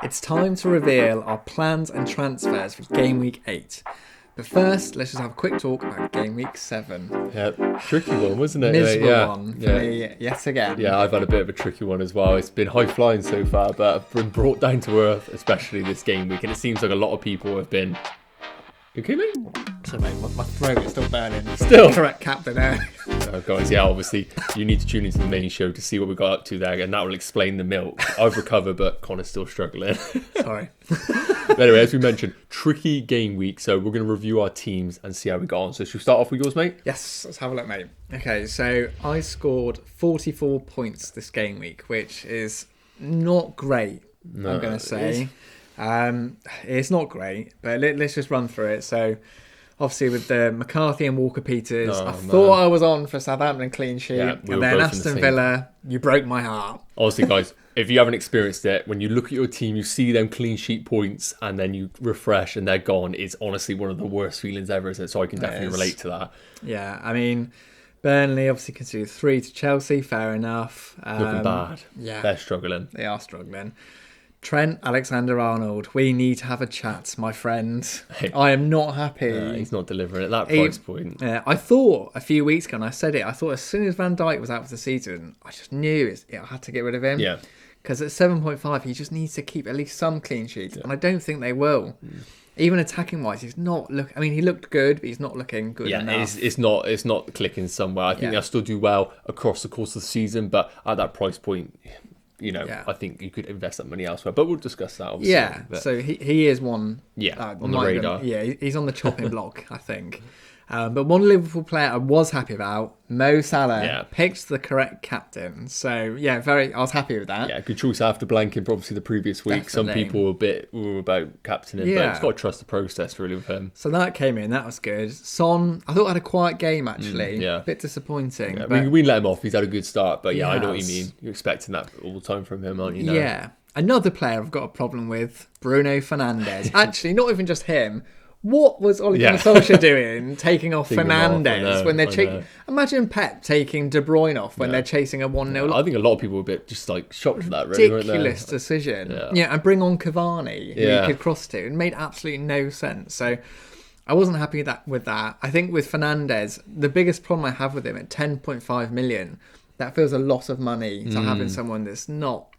It's time to reveal our plans and transfers for Game Week 8. But first, let's just have a quick talk about Game Week 7. Yeah, tricky one, wasn't it? Miserable one for me, yet again. Yeah, I've had a bit of a tricky one as well. It's been high flying so far, but I've been brought down to earth, especially this game week. And it seems like a lot of people have been... You okay, mate? So, mate, my throat is still burning. Still? Correct captain there. Oh, guys, yeah, obviously, you need to tune into the main show to see what we got up to there, and that will explain the milk. I've recovered, but Connor's still struggling. Sorry. But anyway, as we mentioned, tricky game week, so we're going to review our teams and see how we got on. So should we start off with yours, mate? Yes, let's have a look, mate. Okay, so I scored 44 points this game week, which is not great, I'm going to say. It's not great, but let's just run through it. So, obviously, with the McCarthy and Walker-Peters, I thought I was on for Southampton clean sheet, and then Aston Villa, you broke my heart. Honestly, guys, if you haven't experienced it, when you look at your team, you see them clean sheet points, and then you refresh and they're gone. It's honestly one of the worst feelings ever, isn't it? So I can definitely relate to that. Yeah, I mean, Burnley obviously conceded 3 to Chelsea, fair enough. Looking bad. Yeah, they're struggling. They are struggling. Trent Alexander-Arnold, we need to have a chat, my friend. Hey. I am not happy. He's not delivering at that price point. Yeah, I thought a few weeks ago, and I said it, I thought as soon as Van Dijk was out for the season, I just knew I had to get rid of him. Yeah. Because at 7.5, he just needs to keep at least some clean sheets, and I don't think they will. Even attacking-wise, he's not I mean, he looked good, but he's not looking good enough. It's not clicking somewhere. I think they'll still do well across the course of the season, but at that price point... I think you could invest that money elsewhere, but we'll discuss that. Obviously. Yeah, so he is one. Yeah, on the radar. He's on the chopping block, I think. But one Liverpool player I was happy about, Mo Salah, picked the correct captain. So I was happy with that. Yeah, good choice after blanking, obviously the previous week. Definitely. Some people were about captaining, but it's got to trust the process really with him. So that came in, that was good. Son, I thought had a quiet game actually. A bit disappointing. Yeah, but we let him off. He's had a good start, but I know what you mean. You're expecting that all the time from him, aren't you? Now? Yeah. Another player I've got a problem with, Bruno Fernandes. Actually, not even just him. What was Ole Gunnar Solskjaer doing, taking off Fernandes when they're Imagine Pep taking De Bruyne off when they're chasing a 1-0. I think a lot of people were a bit just like shocked for that, really. Ridiculous decision. And bring on Cavani, who he could cross to. It made absolutely no sense. So I wasn't happy with that. I think with Fernandes, the biggest problem I have with him at 10.5 million, that feels a lot of money to having someone that's not...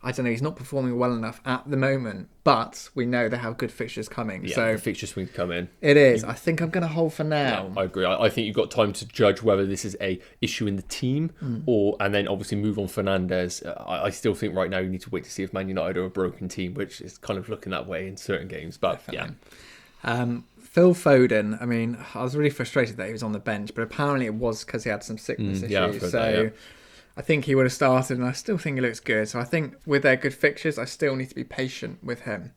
I don't know, he's not performing well enough at the moment, but we know they have good fixtures coming. Yeah, so the fixtures will come in. It is. I think I'm going to hold for now. Yeah, I agree. I think you've got time to judge whether this is a issue in the team and then obviously move on Fernandes. I still think right now you need to wait to see if Man United are a broken team, which is kind of looking that way in certain games. But Phil Foden, I mean, I was really frustrated that he was on the bench, but apparently it was because he had some sickness issues. I think he would have started, and I still think he looks good. So I think with their good fixtures, I still need to be patient with him.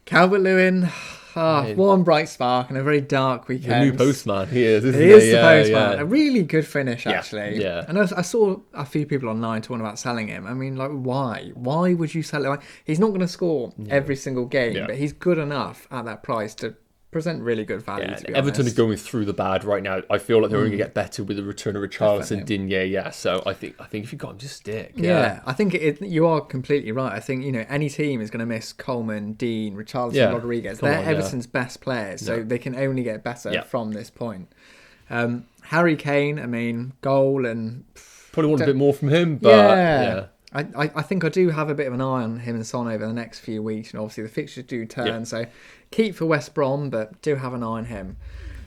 Calvert-Lewin, one bright spark and a very dark weekend. The new postman, he is, isn't he? He is the postman. A really good finish, actually. Yeah. And I saw a few people online talking about selling him. I mean, like, why? Why would you sell him? Like, he's not going to score every single game, but he's good enough at that price to present really good value. To be Everton honest. are going through the bad right now. I feel like they're only going to get better with the return of Richarlison, Digne. So I think if you got him, just stick. Yeah, I think you are completely right. I think any team is going to miss Coleman, Dean, Richarlison, Rodriguez. They're Everton's best players, so they can only get better from this point. Harry Kane, I mean, goal and probably want a bit more from him, but I think I do have a bit of an eye on him and Son over the next few weeks. And obviously the fixtures do turn, so keep for West Brom, but do have an eye on him.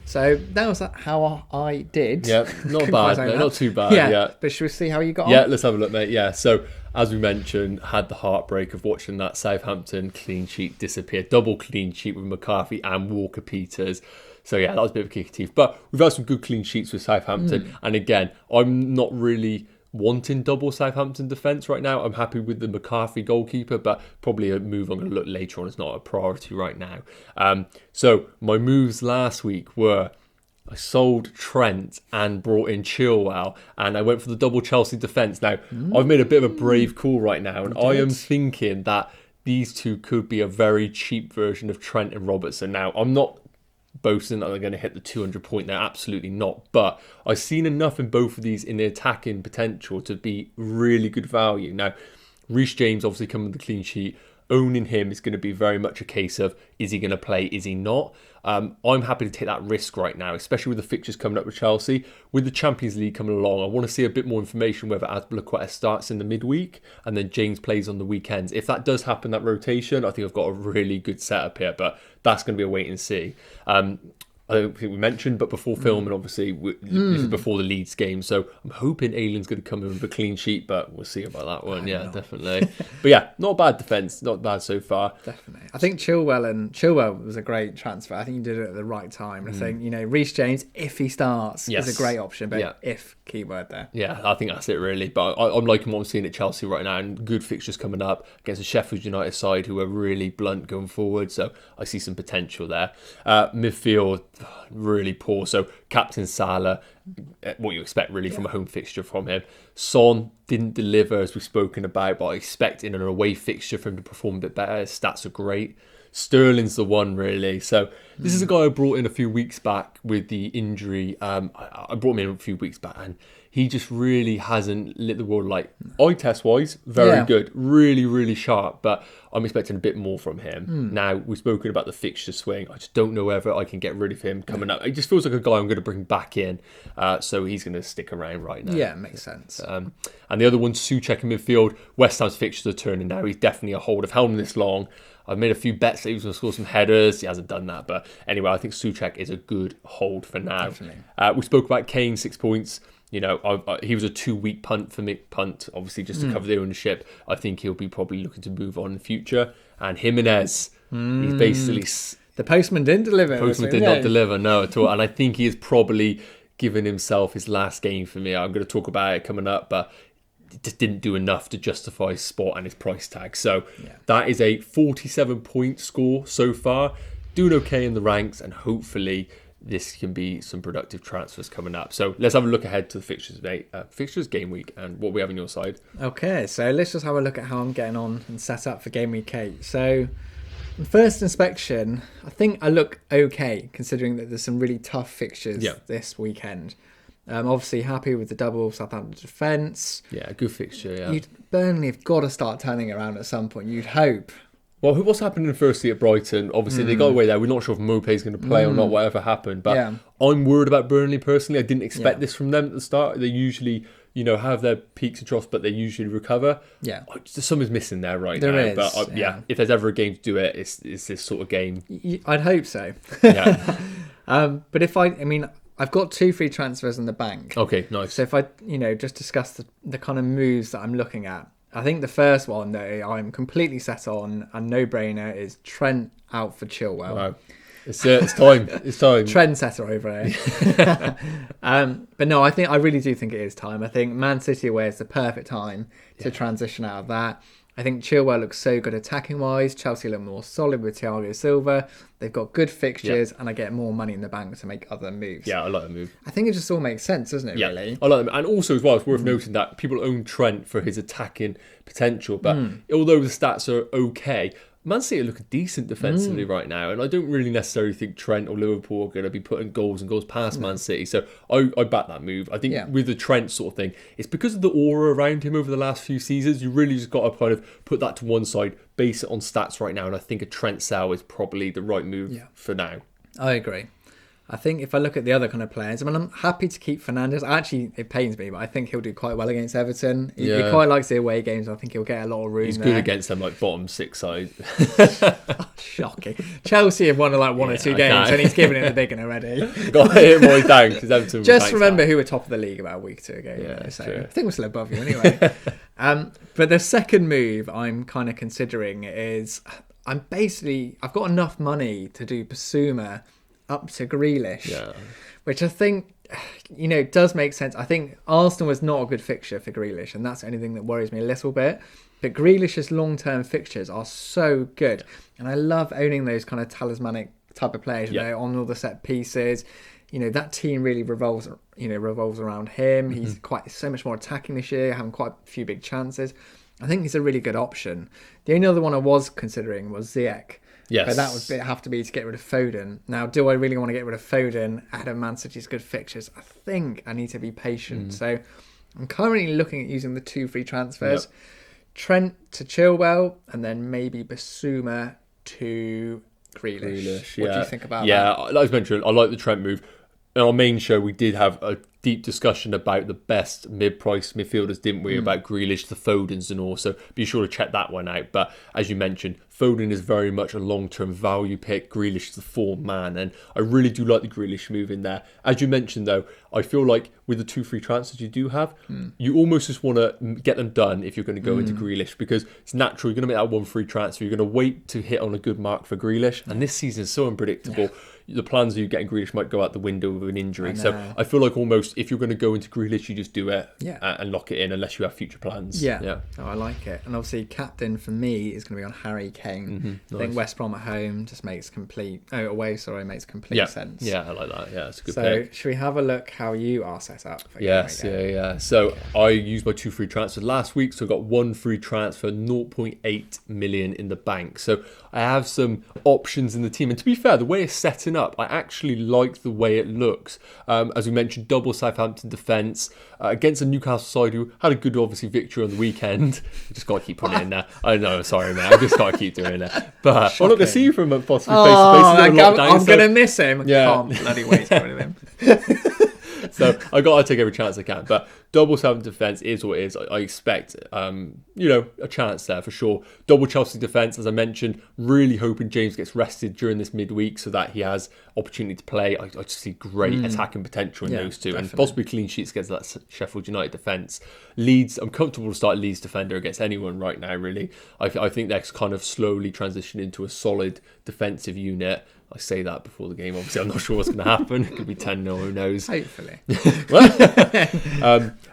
So that was how I did. Yeah, not bad, mate, not too bad. Yeah, but should we see how you got on? Yeah, let's have a look, mate. Yeah, so as we mentioned, had the heartbreak of watching that Southampton clean sheet disappear. Double clean sheet with McCarthy and Walker-Peters. So that was a bit of a kick of teeth. But we've had some good clean sheets with Southampton. And again, I'm not really wanting double Southampton defence right now. I'm happy with the McCarthy goalkeeper, but probably a move I'm going to look later on. It's not a priority right now. So my moves last week were I sold Trent and brought in Chilwell, and I went for the double Chelsea defence. Now, I've made a bit of a brave call right now, and I am thinking that these two could be a very cheap version of Trent and Robertson. Now, I'm not boasting that they're going to hit the 200 point there, absolutely not, but I've seen enough in both of these in the attacking potential to be really good value. Now, Reese James obviously coming with the clean sheet, owning him is going to be very much a case of, is he going to play, is he not? I'm happy to take that risk right now, especially with the fixtures coming up with Chelsea. With the Champions League coming along, I want to see a bit more information whether Azpilicueta starts in the midweek and then James plays on the weekends. If that does happen, that rotation, I think I've got a really good setup here, but that's going to be a wait and see. I don't think we mentioned, but before filming, obviously, this is before the Leeds game, so I'm hoping Aylin's going to come in with a clean sheet, but we'll see about that one. Yeah, definitely. But yeah, not a bad defence, not bad so far. Definitely. I think Chilwell was a great transfer. I think you did it at the right time. I think, Reese James, if he starts, is a great option, but if, keyword there. Yeah, I think that's it really. But I'm liking what I'm seeing at Chelsea right now, and good fixtures coming up against a Sheffield United side who are really blunt going forward, so I see some potential there. Midfield, really poor. So captain Salah, what you expect really from a home fixture from him. Son didn't deliver as we've spoken about, but I expect in an away fixture for him to perform a bit better. His stats are great. Sterling's the one really. So this is a guy I brought in a few weeks back with the injury. I brought him in a few weeks back and he just really hasn't lit the world light. Eye test wise, very good, really, really sharp, but I'm expecting a bit more from him. Now, we've spoken about the fixture swing. I just don't know whether I can get rid of him coming up. It just feels like a guy I'm going to bring back in, so he's going to stick around right now. Yeah, makes sense. And the other one's Souček in midfield. West Ham's fixtures are turning now. He's definitely a hold. I've held him this long. I've made a few bets that he was going to score some headers. He hasn't done that. But anyway, I think Souček is a good hold for now. Definitely. We spoke about Kane, 6 points. He was a 2-week punt for me, obviously just to cover the ownership. I think he'll be probably looking to move on in the future. And Jimenez, he's basically... The postman didn't deliver. The postman did not deliver, no, at all. And I think he is probably given himself his last game for me. I'm going to talk about it coming up, but it just didn't do enough to justify his spot and his price tag. So that is a 47-point score so far. Doing okay in the ranks, and hopefully this can be some productive transfers coming up. So let's have a look ahead to the fixtures, mate. Fixtures game week and what we have on your side. Okay, so let's just have a look at how I'm getting on and set up for game week 8. So first inspection, I think I look okay considering that there's some really tough fixtures this weekend. Obviously happy with the double Southampton defence. Yeah, good fixture, yeah. Burnley have got to start turning around at some point, you'd hope. Well, what's happening firstly at Brighton? Obviously, they got away there. We're not sure if Mopé's going to play or not, whatever happened. But I'm worried about Burnley personally. I didn't expect this from them at the start. They usually, have their peaks and troughs, but they usually recover. Yeah. Something's missing there right now. Is, but if there's ever a game to do it, it's this sort of game. I'd hope so. Yeah. But if I've got 2 free transfers in the bank. Okay, nice. So if I, just discuss the kind of moves that I'm looking at, I think the first one that I'm completely set on, a no-brainer, is Trent out for Chilwell. Wow. It's time. It's time. Trendsetter over here. But no, I really do think it is time. I think Man City away is the perfect time to transition out of that. I think Chilwell looks so good attacking-wise. Chelsea look more solid with Thiago Silva. They've got good fixtures, and I get more money in the bank to make other moves. Yeah, I like that move. I think it just all makes sense, doesn't it, really? I like that. And also, as well, it's worth noting that people own Trent for his attacking potential. But although the stats are okay, Man City are looking decent defensively right now, and I don't really necessarily think Trent or Liverpool are going to be putting goals and goals past Man City. So I back that move. I think with the Trent sort of thing, it's because of the aura around him over the last few seasons. You really just got to kind of put that to one side, base it on stats right now, and I think a Trent sell is probably the right move for now. I agree. I think if I look at the other kind of players, I'm happy to keep Fernandes. Actually, it pains me, but I think he'll do quite well against Everton. He quite likes the away games. I think he'll get a lot of room. He's good against them, like bottom 6 side. Shocking. Chelsea have won like 1 or 2 games, and he's given it the big one already. Got to hit him all down because Everton. Just remember who were top of the league about a week or 2 ago. Yeah, so true. I think we're still above you anyway. But the second move I'm kind of considering is I've got enough money to do Basuma up to Grealish, which I think, does make sense. I think Arsenal was not a good fixture for Grealish, and that's the only thing that worries me a little bit. But Grealish's long-term fixtures are so good, and I love owning those kind of talismanic type of players, on all the set pieces. That team really revolves around him. He's quite so much more attacking this year, having quite a few big chances. I think he's a really good option. The only other one I was considering was Ziyech. Yes. But that would have to be to get rid of Foden. Now, do I really want to get rid of Foden out of Man City's good fixtures? I think I need to be patient. So I'm currently looking at using the 2 free transfers. Trent to Chilwell, and then maybe Basuma to Grealish. What do you think about that? Yeah, like I mentioned, I like the Trent move. In our main show, we did have a deep discussion about the best mid-price midfielders, didn't we? About Grealish, the Fodens and all. So be sure to check that one out. But as you mentioned, Foden is very much a long-term value pick. Grealish is the form man. And I really do like the Grealish move in there. As you mentioned, though, I feel like with the 2 free transfers you do have, you almost just want to get them done if you're going to go into Grealish, because it's natural. You're going to make that 1 free transfer. You're going to wait to hit on a good mark for Grealish. And this season is so unpredictable. Yeah. The plans of you getting Grealish might go out the window with an injury. So I feel like almost if you're going to go into Grealish, you just do it and lock it in unless you have future plans. Yeah. Oh, I like it. And obviously, captain for me is going to be on Harry Kane. I think West Brom at home just makes complete... Oh, away, sorry, makes complete sense. Yeah, I like that. Yeah, it's a good pick. So, should we have a look how you are set up? Yes, yeah. So, I used my 2 free transfers last week. So, I got 1 free transfer, 0.8 million in the bank. So, I have some options in the team. And to be fair, the way it's setting up, I actually like the way it looks. As we mentioned, double Southampton defence against a Newcastle side who had a good, obviously, victory on the weekend. I just got to keep putting it in there. I know, sorry, man. I just got to keep doing it. But I'm not going to see you for a month, possibly face-to-face. I'm going to miss him. Yeah. Can't bloody wait to get rid of him. So I got to take every chance I can. But double Southampton defence is what it is. I expect, a chance there for sure. Double Chelsea defence, as I mentioned, really hoping James gets rested during this midweek so that he has opportunity to play. I just see great attacking potential in those two. Definitely. And possibly clean sheets against that Sheffield United defence. Leeds, I'm comfortable to start Leeds defender against anyone right now, really. I think they're kind of slowly transitioning into a solid defensive unit. I say that before the game. Obviously, I'm not sure what's going to happen. It could be 10-0, who knows? Hopefully.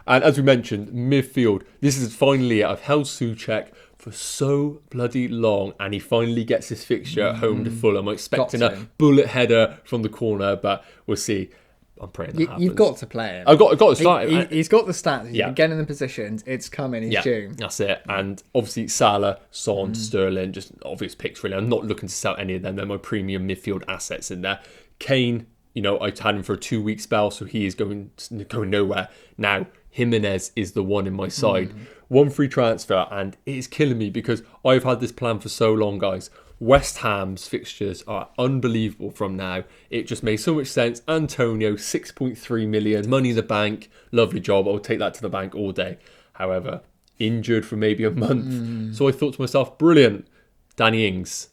And as we mentioned, midfield. This is finally it. I've held Souček for so bloody long, and he finally gets his fixture at home to Fulham. I'm expecting a bullet header from the corner, but we'll see. I'm praying that happens. You've got to play him. I've got to start him. He's got the stats. He's getting in the positions. It's coming. He's due. That's it. And obviously Salah, Son, Sterling, just obvious picks really. I'm not looking to sell any of them. They're my premium midfield assets in there. Kane, I had him for a 2-week spell, so he is going nowhere. Now, Jimenez is the one in my side. 1 free transfer, and it is killing me because I've had this plan for so long, guys. West Ham's fixtures are unbelievable from now. It just made so much sense. Antonio, 6.3 million, money in the bank. Lovely job. I'll take that to the bank all day. However, injured for maybe a month. So I thought to myself, brilliant. Danny Ings.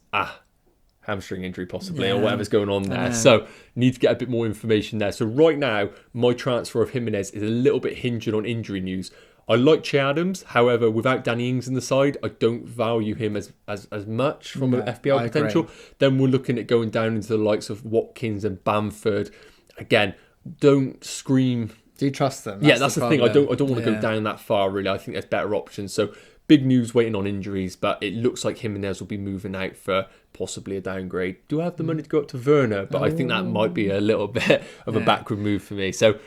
Hamstring injury possibly, or whatever's going on there. So need to get a bit more information there. So right now, my transfer of Jimenez is a little bit hinged on injury news. I like Che Adams, however, without Danny Ings in the side, I don't value him as much from an FPL potential. Then we're looking at going down into the likes of Watkins and Bamford. Again, don't scream. Do you trust them? That's the thing. I don't want to go down that far, really. I think there's better options. So big news waiting on injuries, but it looks like Jimenez will be moving out for possibly a downgrade. Do I have the money to go up to Werner? But I think that might be a little bit of a backward move for me. So,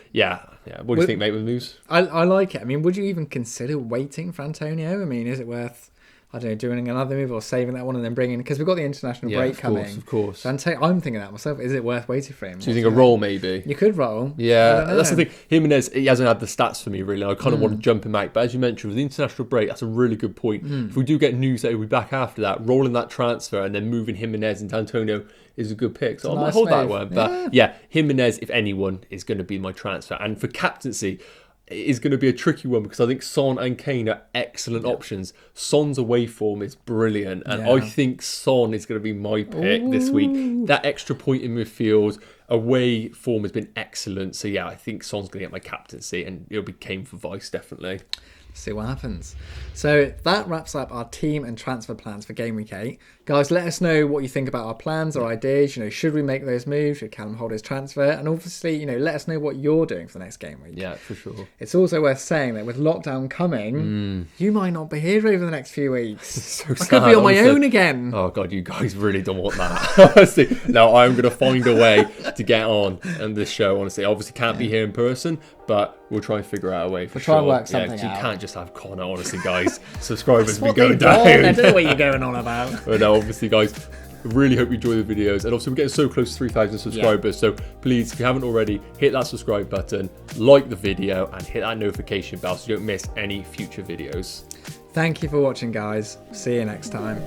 what do you think, mate, with the moves? I like it. I mean, would you even consider waiting for Antonio? I mean, is it worth, I don't know, doing another move or saving that one and then bringing... Because we've got the international break coming. Of course. So I'm thinking that myself. Is it worth waiting for him? So you think a roll, maybe? You could roll. Yeah, that's the thing. Jimenez, he hasn't had the stats for me, really. I kind of want to jump him out. But as you mentioned, with the international break, that's a really good point. If we do get news that he'll be back after that, rolling that transfer and then moving Jimenez into Antonio is a good pick. So I might hold that one. But Jimenez, if anyone, is going to be my transfer. And for captaincy... It is going to be a tricky one because I think Son and Kane are excellent options. Son's away form is brilliant, and I think Son is going to be my pick this week. That extra point in midfield, away form has been excellent. So I think Son's going to get my captaincy, and it'll be Kane for vice, definitely. See what happens. So that wraps up our team and transfer plans for Game Week 8. Guys, let us know what you think about our plans or ideas. Should we make those moves? Should Callum hold his transfer? And obviously, let us know what you're doing for the next game week. Yeah, for sure. It's also worth saying that with lockdown coming, you might not be here over the next few weeks. I could be on my own again. Oh, God, you guys really don't want that. Honestly, no, I'm going to find a way to get on this show, honestly. Obviously, can't be here in person, but we'll try and figure out a way for sure. Try and work something out. You can't just have Conor, honestly, guys. Subscribers be going down. I don't know what you're going on about. But no, obviously, guys, really hope you enjoy the videos. And obviously, we're getting so close to 3,000 subscribers. So please, if you haven't already, hit that subscribe button, like the video, and hit that notification bell so you don't miss any future videos. Thank you for watching, guys. See you next time.